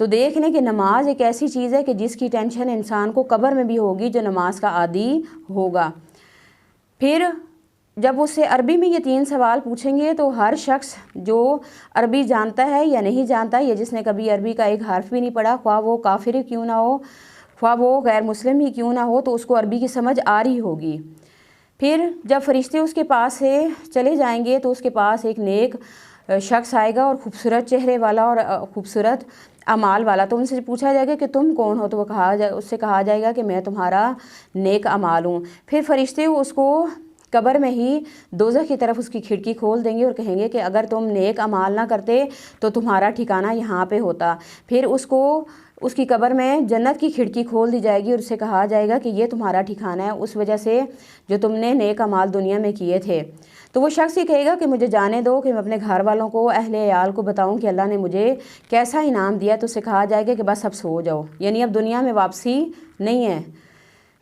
تو دیکھ لیں کہ نماز ایک ایسی چیز ہے کہ جس کی ٹینشن انسان کو قبر میں بھی ہوگی جو نماز کا عادی ہوگا۔ پھر جب اس سے عربی میں یہ 3 سوال پوچھیں گے تو ہر شخص جو عربی جانتا ہے یا نہیں جانتا، یا جس نے کبھی عربی کا ایک حرف بھی نہیں پڑھا، خواہ وہ کافر ہی کیوں نہ ہو، خواہ وہ غیر مسلم ہی کیوں نہ ہو، تو اس کو عربی کی سمجھ آ رہی ہوگی۔ پھر جب فرشتے اس کے پاس سے چلے جائیں گے تو اس کے پاس ایک نیک شخص آئے گا، اور خوبصورت چہرے والا اور خوبصورت اعمال والا۔ تو ان سے پوچھا جائے گا کہ تم کون ہو، تو اس سے کہا جائے گا کہ میں تمہارا نیک اعمال ہوں۔ پھر فرشتے اس کو قبر میں ہی دوزخ کی طرف اس کی کھڑکی کھول دیں گے اور کہیں گے کہ اگر تم نیک اعمال نہ کرتے تو تمہارا ٹھکانہ یہاں پہ ہوتا۔ پھر اس کی قبر میں جنت کی کھڑکی کھول دی جائے گی اور اسے کہا جائے گا کہ یہ تمہارا ٹھکانہ ہے اس وجہ سے جو تم نے نیک اعمال دنیا میں کیے تھے۔ تو وہ شخص یہ کہے گا کہ مجھے جانے دو کہ میں اپنے گھر والوں کو، اہل عیال کو بتاؤں کہ اللہ نے مجھے کیسا انعام دیا۔ تو اسے کہا جائے گا کہ بس اب سو جاؤ، یعنی اب دنیا میں واپسی نہیں ہے۔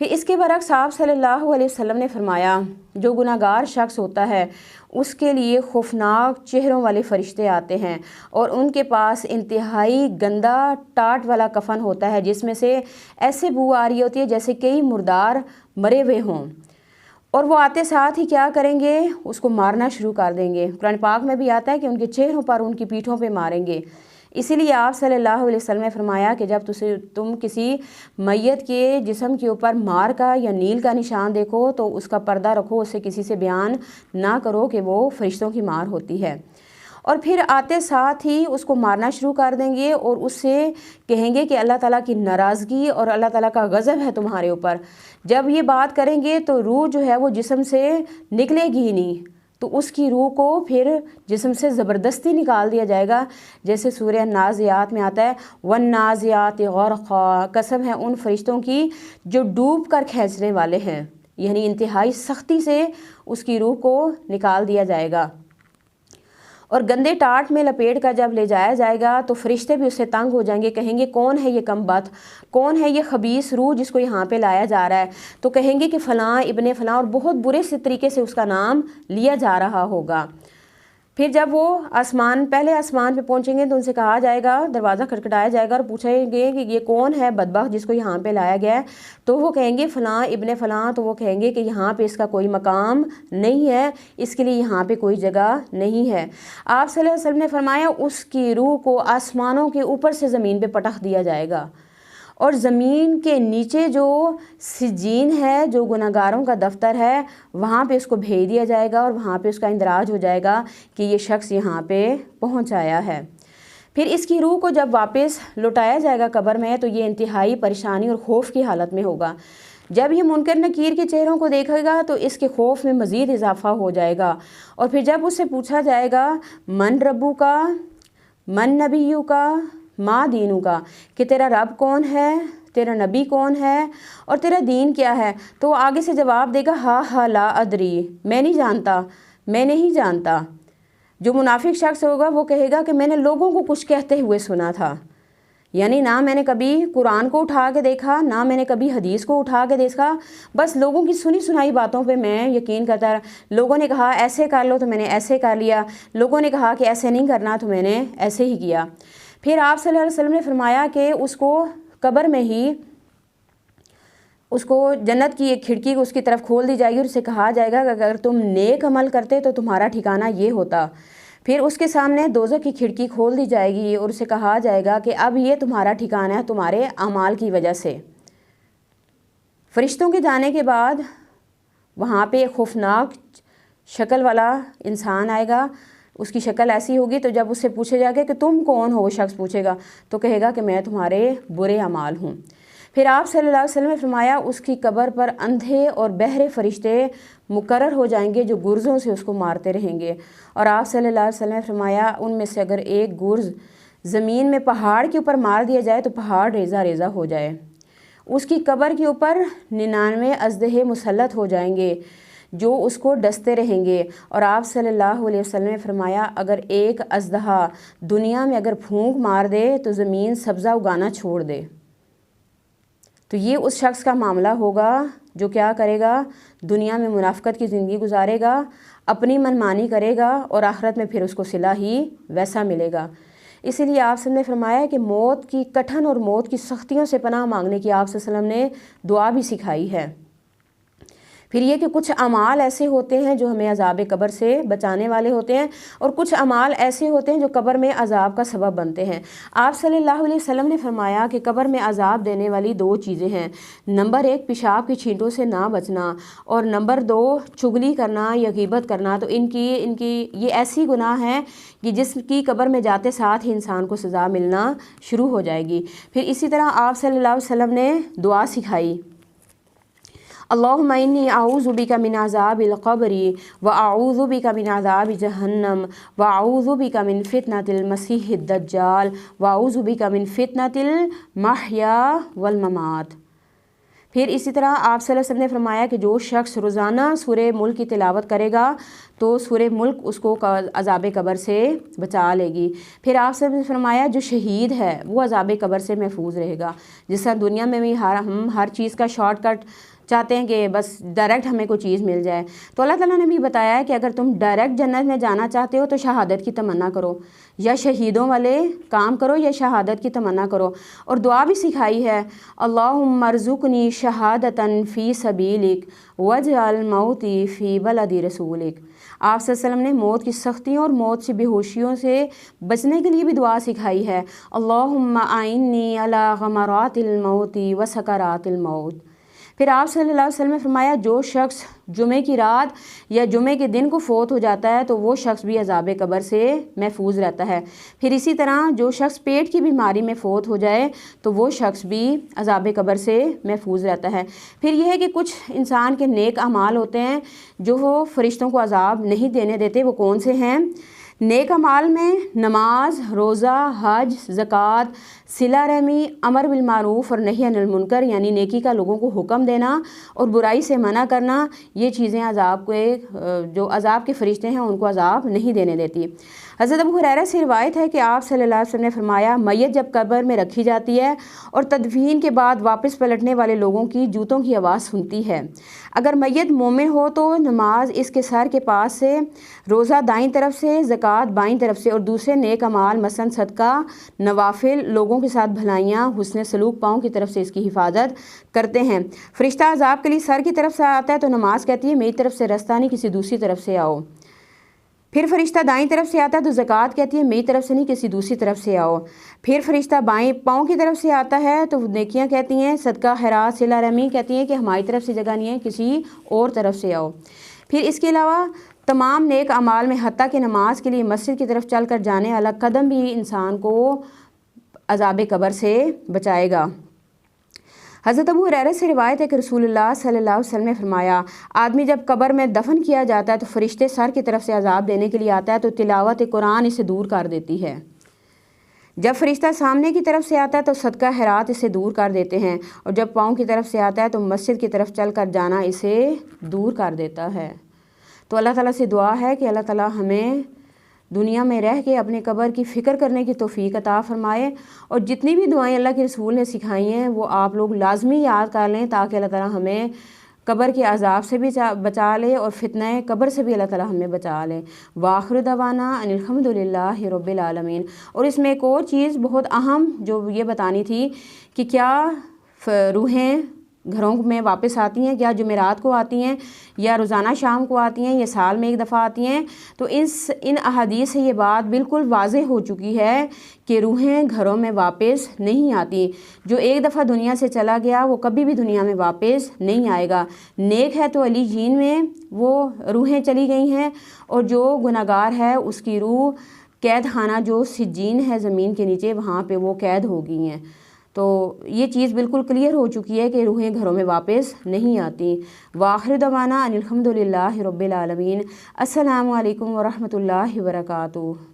پھر اس کے برعکس آپ صلی اللہ علیہ وسلم نے فرمایا جو گناہ گار شخص ہوتا ہے اس کے لیے خوفناک چہروں والے فرشتے آتے ہیں، اور ان کے پاس انتہائی گندا ٹاٹ والا کفن ہوتا ہے جس میں سے ایسے بو آ رہی ہوتی ہے جیسے کئی مردار مرے ہوئے ہوں، اور وہ آتے ساتھ ہی کیا کریں گے، اس کو مارنا شروع کر دیں گے۔ قرآن پاک میں بھی آتا ہے کہ ان کے چہروں پر، ان کی پیٹھوں پہ ماریں گے۔ اسی لیے آپ صلی اللہ علیہ وسلم نے فرمایا کہ جب تم کسی میت کے جسم کے اوپر مار کا یا نیل کا نشان دیکھو تو اس کا پردہ رکھو، اسے کسی سے بیان نہ کرو کہ وہ فرشتوں کی مار ہوتی ہے۔ اور پھر آتے ساتھ ہی اس کو مارنا شروع کر دیں گے اور اس سے کہیں گے کہ اللہ تعالیٰ کی ناراضگی اور اللہ تعالیٰ کا غضب ہے تمہارے اوپر۔ جب یہ بات کریں گے تو روح جو ہے وہ جسم سے نکلے گی ہی نہیں، تو اس کی روح کو پھر جسم سے زبردستی نکال دیا جائے گا، جیسے سورہ نازعات میں آتا ہے والنازعات غرقا، قسم ہے ان فرشتوں کی جو ڈوب کر کھینچنے والے ہیں، یعنی انتہائی سختی سے اس کی روح کو نکال دیا جائے گا۔ اور گندے ٹاٹ میں لپیٹ کر جب لے جایا جائے گا تو فرشتے بھی اس سے تنگ ہو جائیں گے، کہیں گے کون ہے یہ کم بخت، کون ہے یہ خبیث روح جس کو یہاں پہ لایا جا رہا ہے، تو کہیں گے کہ فلاں ابن فلاں، اور بہت برے سے طریقے سے اس کا نام لیا جا رہا ہوگا۔ پھر جب وہ پہلے آسمان پہ پہنچیں گے تو ان سے کہا جائے گا، دروازہ کھٹکھٹایا جائے گا اور پوچھیں گے کہ یہ کون ہے بدبخت جس کو یہاں پہ لایا گیا ہے، تو وہ کہیں گے فلاں ابن فلاں، تو وہ کہیں گے کہ یہاں پہ اس کا کوئی مقام نہیں ہے، اس کے لیے یہاں پہ کوئی جگہ نہیں ہے۔ آپ صلی اللہ علیہ وسلم نے فرمایا اس کی روح کو آسمانوں کے اوپر سے زمین پہ پٹخ دیا جائے گا، اور زمین کے نیچے جو سجین ہے، جو گناہگاروں کا دفتر ہے، وہاں پہ اس کو بھیج دیا جائے گا اور وہاں پہ اس کا اندراج ہو جائے گا کہ یہ شخص یہاں پہ پہنچ آیا ہے۔ پھر اس کی روح کو جب واپس لوٹایا جائے گا قبر میں تو یہ انتہائی پریشانی اور خوف کی حالت میں ہوگا۔ جب یہ منکر نکیر کے چہروں کو دیکھے گا تو اس کے خوف میں مزید اضافہ ہو جائے گا، اور پھر جب اس سے پوچھا جائے گا من ربو کا، من نبیو کا، ماں دینوں کا، کہ تیرا رب کون ہے، تیرا نبی کون ہے اور تیرا دین کیا ہے، تو وہ آگے سے جواب دے گا ہا لا ادری، میں نہیں جانتا، میں نہیں جانتا۔ جو منافق شخص ہوگا وہ کہے گا کہ میں نے لوگوں کو کچھ کہتے ہوئے سنا تھا، یعنی نہ میں نے کبھی قرآن کو اٹھا کے دیکھا، نہ میں نے کبھی حدیث کو اٹھا کے دیکھا، بس لوگوں کی سنی سنائی باتوں پہ میں یقین کرتا رہا۔ لوگوں نے کہا ایسے کر لو تو میں نے ایسے کر لیا، لوگوں نے کہا کہ ایسے نہیں کرنا تو میں نے ایسے ہی کیا۔ پھر آپ صلی اللہ علیہ وسلم نے فرمایا کہ اس کو قبر میں ہی اس کو جنت کی ایک کھڑکی اس کی طرف کھول دی جائے گی اور اسے کہا جائے گا کہ اگر تم نیک عمل کرتے تو تمہارا ٹھکانہ یہ ہوتا۔ پھر اس کے سامنے دوزخ کی کھڑکی کھول دی جائے گی اور اسے کہا جائے گا کہ اب یہ تمہارا ٹھکانہ ہے تمہارے اعمال کی وجہ سے۔ فرشتوں کے جانے کے بعد وہاں پہ ایک خوفناک شکل والا انسان آئے گا، اس کی شکل ایسی ہوگی، تو جب اس سے پوچھے جائے گا کہ تم کون ہو، وہ شخص پوچھے گا تو کہے گا کہ میں تمہارے برے اعمال ہوں۔ پھر آپ صلی اللہ علیہ وسلم نے فرمایا اس کی قبر پر اندھے اور بہرے فرشتے مقرر ہو جائیں گے جو گرزوں سے اس کو مارتے رہیں گے، اور آپ صلی اللہ علیہ وسلم نے فرمایا ان میں سے اگر ایک گرز زمین میں پہاڑ کے اوپر مار دیا جائے تو پہاڑ ریزہ ریزہ ہو جائے۔ اس کی قبر کے اوپر 99 اژدہے مسلط ہو جائیں گے جو اس کو ڈستے رہیں گے، اور آپ صلی اللہ علیہ وسلم نے فرمایا اگر ایک اژدہا دنیا میں اگر پھونک مار دے تو زمین سبزہ اگانا چھوڑ دے۔ تو یہ اس شخص کا معاملہ ہوگا جو کیا کرے گا، دنیا میں منافقت کی زندگی گزارے گا، اپنی منمانی کرے گا، اور آخرت میں پھر اس کو صلہ ہی ویسا ملے گا۔ اسی لیے آپ نے فرمایا کہ موت کی کٹھن اور موت کی سختیوں سے پناہ مانگنے کی آپ صلی اللہ علیہ وسلم نے دعا بھی سکھائی ہے۔ پھر یہ کہ کچھ اعمال ایسے ہوتے ہیں جو ہمیں عذاب قبر سے بچانے والے ہوتے ہیں، اور کچھ اعمال ایسے ہوتے ہیں جو قبر میں عذاب کا سبب بنتے ہیں۔ آپ صلی اللہ علیہ وسلم نے فرمایا کہ قبر میں عذاب دینے والی 2 چیزیں ہیں، نمبر 1 پیشاب کی چھینٹوں سے نہ بچنا، اور نمبر 2 چغلی کرنا یا غیبت کرنا۔ تو ان کی یہ ایسی گناہ ہیں کہ جس کی قبر میں جاتے ساتھ ہی انسان کو سزا ملنا شروع ہو جائے گی۔ پھر اسی طرح آپ صلی اللہ علیہ وسلم نے دعا سکھائی، اللہم انی اعوذ بک من عذاب القبر واعوذ بک من عذاب جہنم واعوذ بک من فتنۃ المسیح الدجال واعوذ بک من فتنۃ المحیا والممات۔ پھر اسی طرح آپ صلی اللہ علیہ وسلم نے فرمایا کہ جو شخص روزانہ سورہ ملک کی تلاوت کرے گا تو سورہ ملک اس کو عذاب قبر سے بچا لے گی۔ پھر آپ صلی اللہ علیہ وسلم نے فرمایا جو شہید ہے وہ عذاب قبر سے محفوظ رہے گا۔ جس طرح دنیا میں بھی ہم ہر چیز کا شارٹ کٹ چاہتے ہیں کہ بس ڈائریکٹ ہمیں کوئی چیز مل جائے، تو اللہ تعالیٰ نے بھی بتایا ہے کہ اگر تم ڈائریکٹ جنت میں جانا چاہتے ہو تو شہادت کی تمنا کرو، یا شہیدوں والے کام کرو یا شہادت کی تمنا کرو۔ اور دعا بھی سکھائی ہے، اللہم ارزقنی شہادتا فی سبیلک واجعل موتی فی بلد رسولک۔ آپ صلی اللہ علیہ وسلم نے موت کی سختیوں اور موت سے بے ہوشیوں سے بچنے کے لیے بھی دعا سکھائی ہے، اللہم اعنی علی غمرات الموت وسکرات الموت۔ پھر آپ صلی اللہ علیہ وسلم نے فرمایا جو شخص جمعے کی رات یا جمعے کے دن کو فوت ہو جاتا ہے تو وہ شخص بھی عذاب قبر سے محفوظ رہتا ہے۔ پھر اسی طرح جو شخص پیٹ کی بیماری میں فوت ہو جائے تو وہ شخص بھی عذاب قبر سے محفوظ رہتا ہے۔ پھر یہ ہے کہ کچھ انسان کے نیک اعمال ہوتے ہیں جو وہ فرشتوں کو عذاب نہیں دینے دیتے، وہ کون سے ہیں؟ نیک اعمال میں نماز، روزہ، حج، زکوٰۃ، صلہ رحمی، امر بالمعروف اور نہی عن المنکر یعنی نیکی کا لوگوں کو حکم دینا اور برائی سے منع کرنا، یہ چیزیں عذاب کو جو عذاب کے فرشتے ہیں ان کو عذاب نہیں دینے دیتی۔ حضرت ابو ہریرہ سے روایت ہے کہ آپ صلی اللہ علیہ وسلم نے فرمایا میت جب قبر میں رکھی جاتی ہے اور تدفین کے بعد واپس پلٹنے والے لوگوں کی جوتوں کی آواز سنتی ہے، اگر میت مومن ہو تو نماز اس کے سر کے پاس سے، روزہ دائیں طرف سے، زکوٰۃ بائیں طرف سے، اور دوسرے نیک اعمال مثلا صدقہ، نوافل، لوگوں کے ساتھ بھلائیاں، حسن سلوک پاؤں کی طرف سے اس کی حفاظت کرتے ہیں۔ فرشتہ عذاب کے لیے سر کی طرف سے آتا ہے تو نماز کہتی ہے میری طرف سے رستہ نہیں کسی دوسری طرف سے آؤ۔ پھر فرشتہ دائیں طرف سے آتا ہے تو زکوٰۃ کہتی ہے میری طرف سے نہیں کسی دوسری طرف سے آؤ۔ پھر فرشتہ بائیں پاؤں کی طرف سے آتا ہے تو نیکیاں کہتی ہیں، صدقہ، خیرات، صلہ رحمی کہتی ہیں کہ ہماری طرف سے جگہ نہیں ہے کسی اور طرف سے آؤ۔ پھر اس کے علاوہ تمام نیک اعمال میں حتیٰ کہ نماز کے لیے مسجد کی طرف چل کر جانے والا قدم بھی انسان کو عذاب قبر سے بچائے گا۔ حضرت ابو ہریرہ سے روایت ہے کہ رسول اللہ صلی اللہ علیہ وسلم نے فرمایا آدمی جب قبر میں دفن کیا جاتا ہے تو فرشتے سر کی طرف سے عذاب دینے کے لیے آتا ہے تو تلاوت قرآن اسے دور کر دیتی ہے۔ جب فرشتہ سامنے کی طرف سے آتا ہے تو صدقہ خیرات اسے دور کر دیتے ہیں، اور جب پاؤں کی طرف سے آتا ہے تو مسجد کی طرف چل کر جانا اسے دور کر دیتا ہے۔ تو اللہ تعالیٰ سے دعا ہے کہ اللہ تعالیٰ ہمیں دنیا میں رہ کے اپنے قبر کی فکر کرنے کی توفیق عطا فرمائے، اور جتنی بھی دعائیں اللہ کے رسول نے سکھائی ہیں وہ آپ لوگ لازمی یاد کر لیں تاکہ اللہ تعالیٰ ہمیں قبر کے عذاب سے بھی بچا لے اور فتنہ قبر سے بھی اللہ تعالیٰ ہمیں بچا لے۔ وآخر دعوانا ان الحمد للہ رب العالمین۔ اور اس میں ایک اور چیز بہت اہم جو یہ بتانی تھی کہ کیا روحیں گھروں میں واپس آتی ہیں، کیا جمعرات کو آتی ہیں یا روزانہ شام کو آتی ہیں یا سال میں ایک دفعہ آتی ہیں؟ تو ان احادیث سے یہ بات بالکل واضح ہو چکی ہے کہ روحیں گھروں میں واپس نہیں آتی۔ جو ایک دفعہ دنیا سے چلا گیا وہ کبھی بھی دنیا میں واپس نہیں آئے گا۔ نیک ہے تو علی جین میں وہ روحیں چلی گئی ہیں، اور جو گناہگار ہے اس کی روح قید خانہ جو سجین ہے زمین کے نیچے وہاں پہ وہ قید ہو گئی ہیں۔ تو یہ چیز بالکل کلیئر ہو چکی ہے کہ روحیں گھروں میں واپس نہیں آتی۔ وآخر دعوانا ان الحمد للہ رب العالمین۔ السلام علیکم ورحمۃ اللہ وبرکاتہ۔